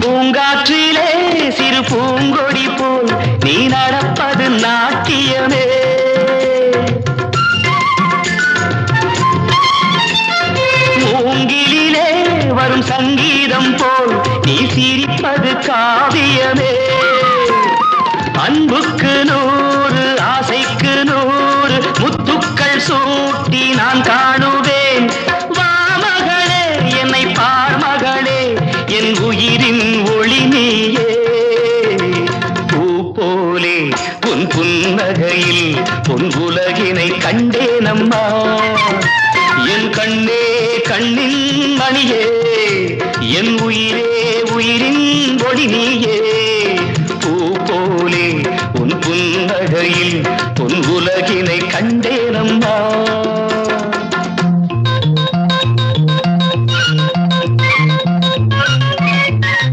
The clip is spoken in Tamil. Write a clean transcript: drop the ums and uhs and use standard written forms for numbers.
பூங்காற்றிலே சிறு பூங்கொடி போல் நீ நடப்பது நாட்டியமே. மூங்கிலே வரும் சங்கீதம் போல் நீ சிரிப்பது காவியமே. அன்புக்கு 100 ஆசைக்கு 100 முத்துக்கள் சூட்டி நான் காணுவேன். வா மகளே என்னை பார் மகளே என் உயிரின் ஒளி நீயே. பூ போலே உன் புன்னகையில் பொன் உலகினை கண்டேனம்மா. என் கண்ணே கண்ணின் மணியே என் உயிரே உயிரின் ஒளி நீயே. பூ போலே உன் புன்னகையில்